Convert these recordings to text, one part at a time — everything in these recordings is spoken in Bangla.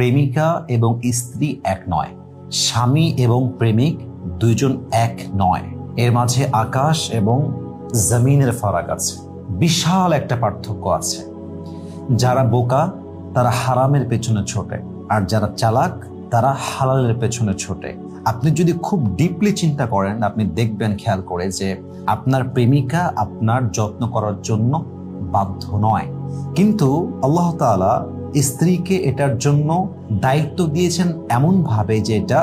প্রেমিকা এবং স্ত্রী এক নয়, স্বামী এবং প্রেমিক দুইজন এক নয়। এর মাঝে আকাশ এবং জমিনের ফারাক আছে, বিশাল একটা পার্থক্য আছে। যারা বোকা তারা হারামের পেছনে ছোটে, আর যারা চালাক তারা হালালের পেছনে ছোটে। আপনি যদি খুব ডিপলি চিন্তা করেন, আপনি দেখবেন খেয়াল করে যে আপনার প্রেমিকা আপনার যত্ন করার জন্য বাধ্য নয়, কিন্তু আল্লাহ তাআলা স্ত্রীকে এটার জন্য দায়িত্ব দিয়েছেন এমন ভাবে যে এটা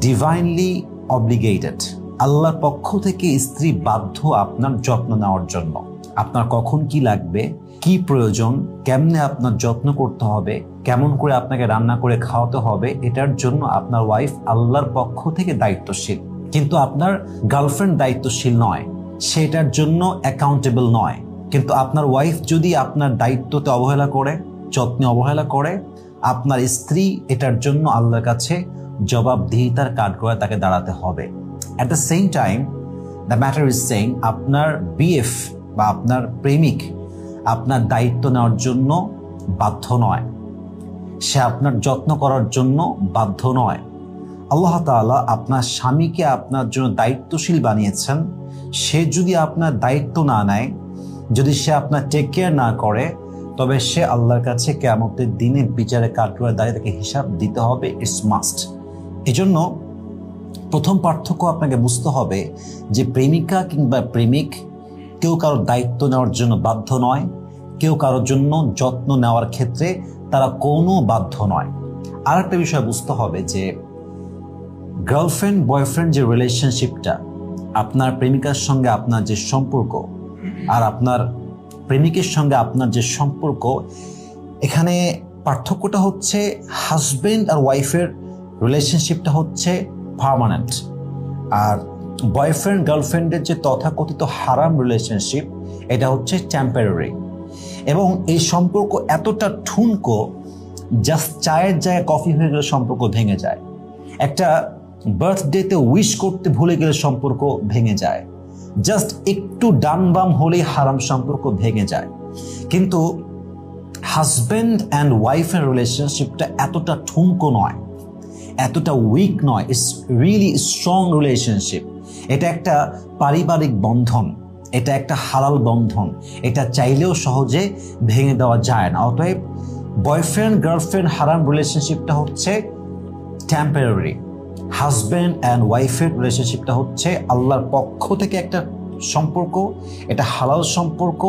ডিভাইনলি অব্লিগেটেড। আল্লাহর পক্ষ থেকে স্ত্রী বাধ্য আপনার যত্ন নেওয়ার জন্য। আপনার কখন কি লাগবে, কি প্রয়োজন, কেমনে আপনার যত্ন করতে হবে, কেমন করে আপনাকে রান্না করে খাওয়াতে হবে, এটার জন্য আপনার ওয়াইফ আল্লাহর পক্ষ থেকে দায়িত্বশীল। কিন্তু আপনার গার্লফ্রেন্ড দায়িত্বশীল নয়, সেটার জন্য অ্যাকাউন্টেবল নয়। কিন্তু আপনার ওয়াইফ যদি আপনার দায়িত্বতে অবহেলা করে, যত্নে অবহেলা করে, আপনার স্ত্রী এটার জন্য আল্লাহর কাছে জবাবদিহিতার কাঠগড়ায় তাকে দাঁড়াতে হবে। At the same time the matter is saying, আপনার বিএফ বা আপনার প্রেমিক আপনার দায়িত্ব নেওয়ার জন্য বাধ্য নয়, সে আপনার যত্ন করার জন্য বাধ্য নয়। আল্লাহ তাআলা আপনার স্বামীকে আপনার জন্য দায়িত্বশীল বানিয়েছেন। সে যদি আপনার দায়িত্ব না নেয়, যদি সে আপনার টেক কেয়ার না করে, তবে সে আল্লাহর কাছে কিয়ামতের দিনে বিচারের কাঠগড়ায় দাঁড়িয়ে তাকে হিসাব দিতে হবে। It's must. এজন্য প্রথম পার্থক্য আপনাকে বুঝতে হবে যে প্রেমিকা কিংবা প্রেমিক কেউ কারোর দায়িত্ব নেওয়ার জন্য বাধ্য নয়, কেউ কারোর জন্য যত্ন নেওয়ার ক্ষেত্রে তারা কোনো বাধ্য নয়। আর একটা বিষয় বুঝতে হবে যে গার্লফ্রেন্ড বয়ফ্রেন্ড যে রিলেশনশিপটা, আপনার প্রেমিকার সঙ্গে আপনার যে সম্পর্ক আর আপনার প্রেমিকের সঙ্গে আপনার যে সম্পর্ক, এখানে পার্থক্যটা হচ্ছে হাজব্যান্ড আর ওয়াইফের রিলেশনশিপটা হচ্ছে পার্মানেন্ট, আর বয়ফ্রেন্ড গার্লফ্রেন্ডের যে তথাকথিত হারাম রিলেশনশিপ, এটা হচ্ছে টেম্পোরারি। এবং এই সম্পর্ক এতটা ঠুনকো, জাস্ট চায়ের জায়গায় কফি হয়ে গেলে সম্পর্ক ভেঙে যায়। একটা বার্থডেতে উইশ করতে ভুলে গেলে সম্পর্ক ভেঙে যায়। জাস্ট একটু ডান বাম হলেই হারাম সম্পর্ক ভেঙে যায়। কিন্তু হাজব্যান্ড অ্যান্ড ওয়াইফের রিলেশনশিপটা এতটা ঠুনকো নয়, এতটা উইক নয়। It's really strong relationship. এটা একটা পারিবারিক বন্ধন, এটা একটা হালাল বন্ধন, এটা চাইলেও সহজে ভেঙে দেওয়া যায় না। অতএব বয়ফ্রেন্ড গার্লফ্রেন্ড হারাম রিলেশনশিপটা হচ্ছে টেম্পোরারি, হাজব্যান্ড অ্যান্ড ওয়াইফের রিলেশনশিপটা হচ্ছে আল্লাহর পক্ষ থেকে একটা সম্পর্ক। এটা হালাল সম্পর্ক,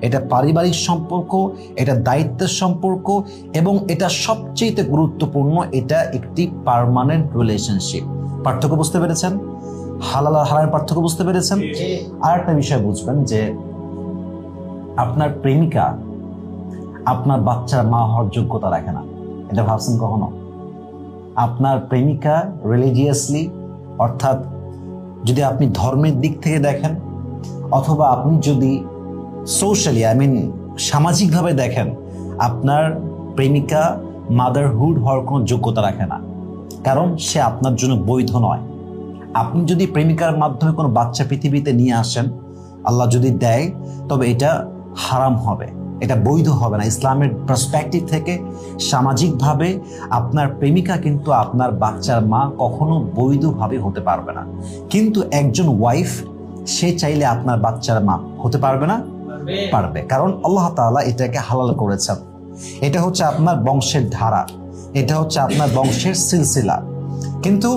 এটা পারিবারিক সম্পর্ক, এটা দায়িত্বের সম্পর্ক, এবং এটা সবচেয়ে গুরুত্বপূর্ণ, এটা একটি পার্মানেন্ট রিলেশনশিপ। পার্থক্য বুঝতে পেরেছেন? হালাল আর হারামের পার্থক্য বুঝতে পেরেছেন? আর একটা বিষয় বুঝবেন যে আপনার প্রেমিকা আপনার বাচ্চার মা হওয়ার যোগ্যতা রাখে না। এটা ভাবছেন কখনো? আপনার প্রেমিকা রিলিজিয়াসলি, অর্থাৎ যদি আপনি ধর্মের দিক থেকে দেখেন, অথবা আপনি যদি সোশ্যালি সামাজিকভাবে দেখেন, আপনার প্রেমিকা মাদারহুড হওয়ার কোনো যোগ্যতা রাখে না, কারণ সে আপনার জন্য বৈধ নয়। আপনি যদি প্রেমিকার মাধ্যমে কোনো বাচ্চা পৃথিবীতে নিয়ে আসেন, আল্লাহ যদি দেয়, তবে এটা হারাম হবে, এটা বৈধ হবে না। ইসলামের পার্সপেক্টিভ থেকে সামাজিকভাবে আপনার প্রেমিকা কিন্তু আপনার বাচ্চার মা কখনো বৈধভাবে হতে পারবে না। কিন্তু একজন ওয়াইফ, সে চাইলে আপনার বাচ্চার মা হতে পারবে না? পারবে, কারণ আল্লাহ তাআলা এটাকে হালাল করেছেন। এটা হচ্ছে আপনার বংশের ধারা, এটা হচ্ছে আপনার বংশের সিলসিলা। কিন্তু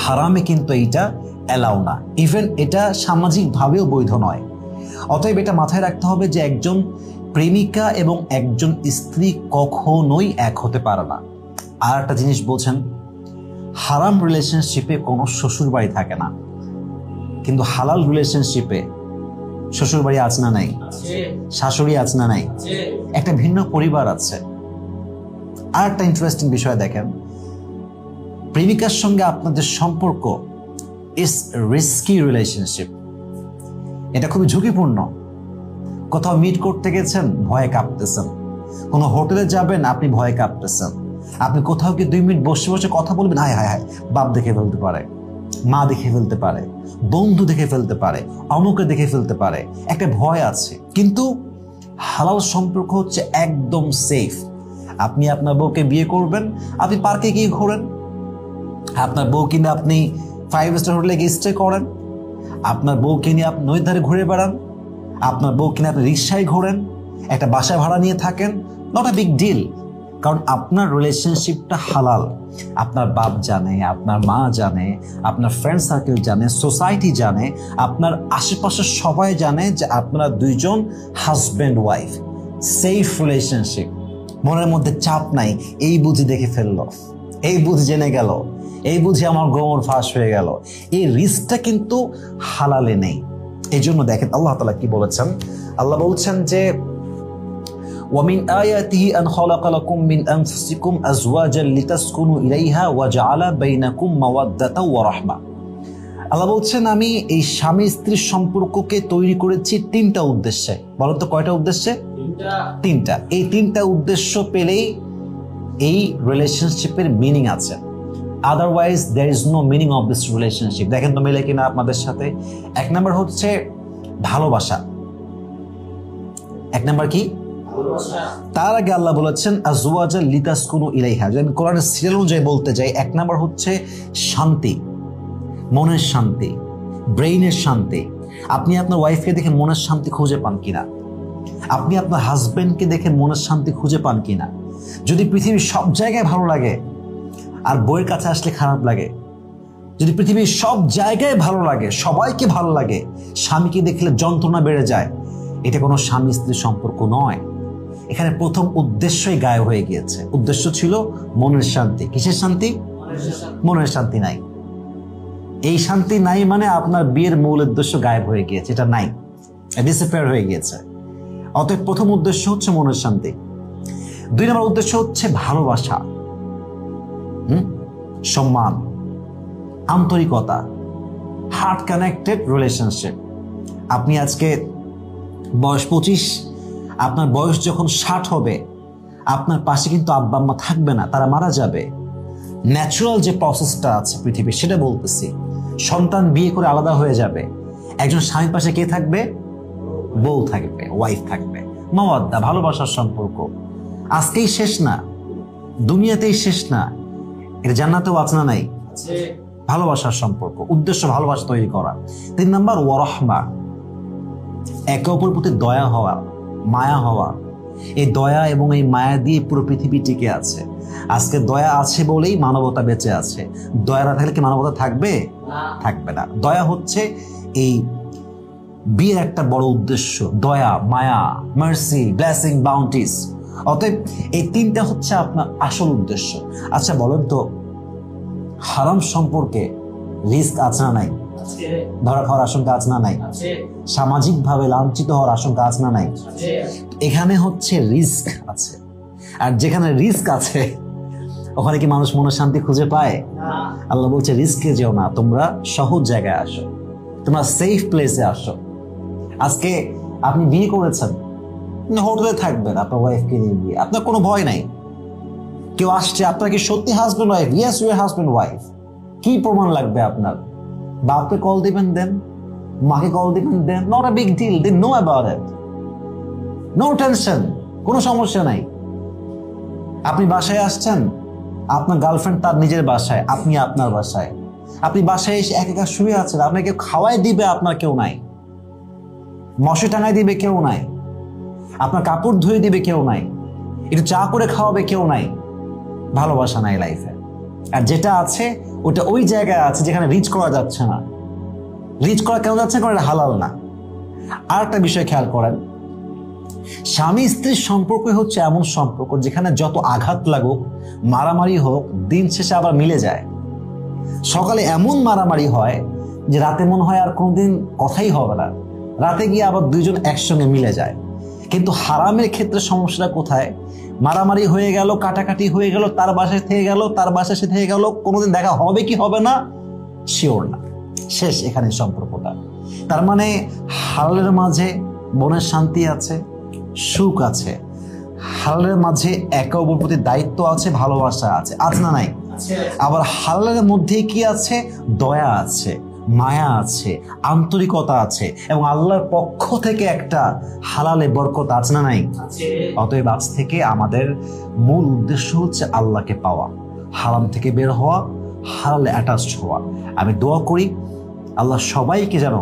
হারামে কিন্তু এইটা অ্যালাউ না, ইভেন এটা সামাজিকভাবেও বৈধ নয়। অতএব এটা মাথায় রাখতে হবে যে একজন প্রেমিকা এবং একজন স্ত্রী কখনোই এক হতে পারে না। আর একটা জিনিস বলছেন, হারাম রিলেশনশিপে কোনো শ্বশুর বাড়ি থাকে না, কিন্তু হালাল রিলেশনশিপে শ্বশুর বাড়ি আছে না নাই? শাশুড়ি আছে না নাই? একটা ভিন্ন পরিবার আছে। আর একটা ইন্টারেস্টিং বিষয় দেখেন, প্রেমিকার সঙ্গে আপনাদের সম্পর্ক ইজ রিস্কি রিলেশনশিপ। এটা খুবই ঝুঁকিপূর্ণ। কোথাও মিট করতে গেছেন, ভয়ে কাঁপতেছেন। কোনো হোটেলে যাবেন, আপনি ভয়ে কাঁপতেছেন। আপনি কোথাও কি 2 মিনিট বসে বসে কথা বলবেন, হায় হায় হায়, বাপ দেখে ফেলতে পারে, মা দেখে ফেলতে পারে, বন্ধু দেখে ফেলতে পারে, অমুকে দেখে ফেলতে পারে, একটা ভয় আছে। কিন্তু হালাল সম্পর্ক হচ্ছে একদম সেফ। আপনি আপনার বউকে বিয়ে করবেন, আপনি পার্কে গিয়ে ঘোরেন, আপনার বউকে নিয়ে আপনি 5 স্টার হোটেলে গিয়ে স্টে করেন, আপনার বউকে নিয়ে আপনি নদীর ধারে ঘুরে বেড়ান, আপনার বউকে নিয়ে আপনি রিক্সায় ঘোরেন, একটা বাসা ভাড়া নিয়ে থাকেন, নট আ বিগ ডিল। কারণ আপনার রিলেশনশিপটা হালাল। আপনার বাপ জানে, আপনার মা জানে, আপনার ফ্রেন্ড সার্কেল জানে, সোসাইটি জানে, আপনার আশেপাশের সবাই জানে যে আপনারা দুইজন হাজব্যান্ড ওয়াইফ, সেফ রিলেশনশিপ। মনের মধ্যে চাপ নাই, এই বুঝি দেখে ফেললো, এই বুঝি জেনে গেল, এই বুঝি আমার গোমর ফাঁস হয়ে গেল। এই রিস্কটা কিন্তু হালালে নেই। এই জন্য দেখেন আল্লাহ তাআলা কি বলেছেন। আল্লাহ বলছেন যে ومن آياته أن خلق لكم من أنفسكم أزواجا لتسكنوا إليها وجعل بينكم مودة ورحمة। আল্লাহ বলছেন আমি এই স্বামী স্ত্রীর সম্পর্ককে তৈরি করেছি 3টা উদ্দেশ্যে। বলেন তো কয়টা উদ্দেশ্যে? 3টা। এই 3টা উদ্দেশ্য পেলেই এই রিলেশনশিপের মিনিং আছে, otherwise there is no meaning of this relationship. দেখেন তো মিলে কিনা আপনাদের সাথে। 1 নাম্বার হচ্ছে ভালোবাসা। 1 নাম্বার কি? তার আগে আল্লাহ বলেছেন আজওয়াজা লিতাসকুনু ইলাইহা। যদি কোরআনের সিরিয়াল অনুযায়ী বলতে যাই, 1 নাম্বার হচ্ছে শান্তি, মনের শান্তি, ব্রেইনের শান্তি। আপনি আপনার ওয়াইফকে দেখে মনের শান্তি খুঁজে পান কিনা? আপনি আপনার হাজবেন্ডকে দেখে মনের শান্তি খুঁজে পান কিনা? যদি পৃথিবীর সব জায়গায় ভালো লাগে আর বইয়ের কাছে আসলে খারাপ লাগে, যদি পৃথিবীর সব জায়গায় ভালো লাগে, সবাইকে ভালো লাগে, স্বামীকে দেখলে যন্ত্রণা বেড়ে যায়, এটা কোনো স্বামী স্ত্রীর সম্পর্ক নয়। এখানে প্রথম উদ্দেশ্যই গায়েব হয়ে গিয়েছে। উদ্দেশ্য ছিল মনের শান্তি। কিসের শান্তি? মনের শান্তি নাই। এই শান্তি নাই মানে আপনার বিয়ের মূল উদ্দেশ্য গায়েব হয়ে গিয়েছে, এটা নাই, ডিসঅ্যাপিয়ার হয়ে গিয়েছে। অতএব প্রথম উদ্দেশ্য হচ্ছে মনের শান্তি। 2 নম্বর উদ্দেশ্য হচ্ছে ভালোবাসা, সম্মান, আন্তরিকতা, হার্ট কানেক্টেড রিলেশনশিপ। আপনি আজকে বয়স 25, আপনার বয়স যখন 60 হবে, আপনার পাশে কিন্তু আব্বা আম্মা থাকবে না, তারা মারা যাবে। ন্যাচারাল যে প্রসেসটা আছে পৃথিবীর সেটা বলতেছি। সন্তান বিয়ে করে আলাদা হয়ে যাবে, একজন স্বামীর পাশে কে থাকবে? বউ থাকবে, ওয়াইফ থাকবে। মাওয়াদ্দা, ভালোবাসার সম্পর্ক আজকেই শেষ না, দুনিয়াতেই শেষ না, এটা জান্নাতেও আছে না নাই? ভালোবাসার সম্পর্ক, উদ্দেশ্য ভালোবাসা তৈরি করা। 3 নাম্বার ওয়ারহমা, একে অপরের প্রতি দয়া হওয়া, মায়া হওয়া। এই দয়া এবং এই মায়া দিয়ে পুরো পৃথিবী টিকে আছে। আজকে দয়া আছে বলেই মানবতা বেঁচে আছে। দয়া না থাকলে কি মানবতা থাকবে? থাকবে না। দয়া হচ্ছে এই বিয়ের একটা বড় উদ্দেশ্য, দয়া, মায়া, মার্সি, ব্লেসিং, বাউন্টিস। অতএব এই 3টা হচ্ছে আপনার আসল উদ্দেশ্য। আচ্ছা বলেন তো, হারাম সম্পর্কে রিস্ক আছে না নাই? ধরা খাওয়ার আশঙ্কা আছে না নাই? সামাজিক ভাবে লাঞ্ছিত হওয়ার আশঙ্কা আছে না নাই? এখানে হচ্ছে রিস্ক আছে। আর যেখানে রিস্ক আছে ওখানে কি মানুষ মনের শান্তি খুঁজে পায়? আল্লাহ বলছে রিস্কে যেও না, তোমরা সহজ জায়গায় আসো, তোমরা সেফ প্লেসে আসো। আজকে আপনি বিয়ে করেছেন, হোটেলে থাকবেন আপনার ওয়াইফকে নিয়ে গিয়ে, আপনার কোনো ভয় নাই। কেউ আসছে, আপনার কি সত্যি husband wife? Yes, you are husband wife. কি প্রমাণ লাগবে আপনার? বাপকে কল দিবেন, দেন, মাকে কল দিবেন, দেন, not a big deal, they know about it, no tension, কোনো সমস্যা নাই। আপনি বাসায় আসছেন, আপনার গার্লফ্রেন্ড তার নিজের বাসায়, আপনি আপনার বাসায়। আপনি বাসায় এসে একা একা শুয়ে আছেন, আপনাকে খাওয়াই দিবে আপনার কেউ নাই, মশে টাঙাই দিবে কেউ নাই, আপনার কাপড় ধুয়ে দিবে কেউ নাই, একটু চা করে খাওয়াবে কেউ নাই। ভালোবাসা নাই লাইফে। আর যেটা আছে ওটা ওই জায়গায় আছে যেখানে রিচ করা যাচ্ছে না। রিচ করা কেন যাচ্ছে? কারণ এটা হালাল না। আর একটা বিষয় খেয়াল করেন, স্বামী স্ত্রীর সম্পর্ক হচ্ছে এমন সম্পর্ক যেখানে যত আঘাত লাগুক, মারামারি হোক, দিন শেষে আবার মিলে যায়। সকালে এমন মারামারি হয় যে রাতে মনে হয় আর কোনোদিন কথাই হবে না, রাতে গিয়ে আবার দুইজন একসঙ্গে মিলে যায়। কিন্তু হারামের ক্ষেত্রে সমস্যাটা কোথায়? মারামারি হয়ে গেল, কাটাকাটি হয়ে গেল, তার বাসায় থেকে গেল, তার বাসায় সে থেকে গেল, কোনোদিন দেখা হবে কি হবে না শিওর না, শেষ এখানে সম্পর্কটা। তার মানে হালালের মাঝে মনের শান্তি আছে, সুখ আছে, হালালের মাঝে একে অপরের প্রতি দায়িত্ব আছে, ভালোবাসা আছে, আছে না নাই? আবার হালালের মধ্যে কি আছে? দয়া আছে, মায়া আছে, আন্তরিকতা আছে এবং আল্লাহর পক্ষ থেকে একটা হালালে বরকত আছে না নাই? অতএব আজ থেকে আমাদের মূল উদ্দেশ্য হচ্ছে আল্লাহকে পাওয়া, হারাম থেকে বের হওয়া, হালালে অ্যাটাচড হওয়া। আমি দোয়া করি আল্লাহ সবাইকে যেন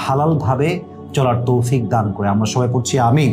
হালাল ভাবে চলার তৌফিক দান করে। আমরা সবাই পড়ছি আমিন।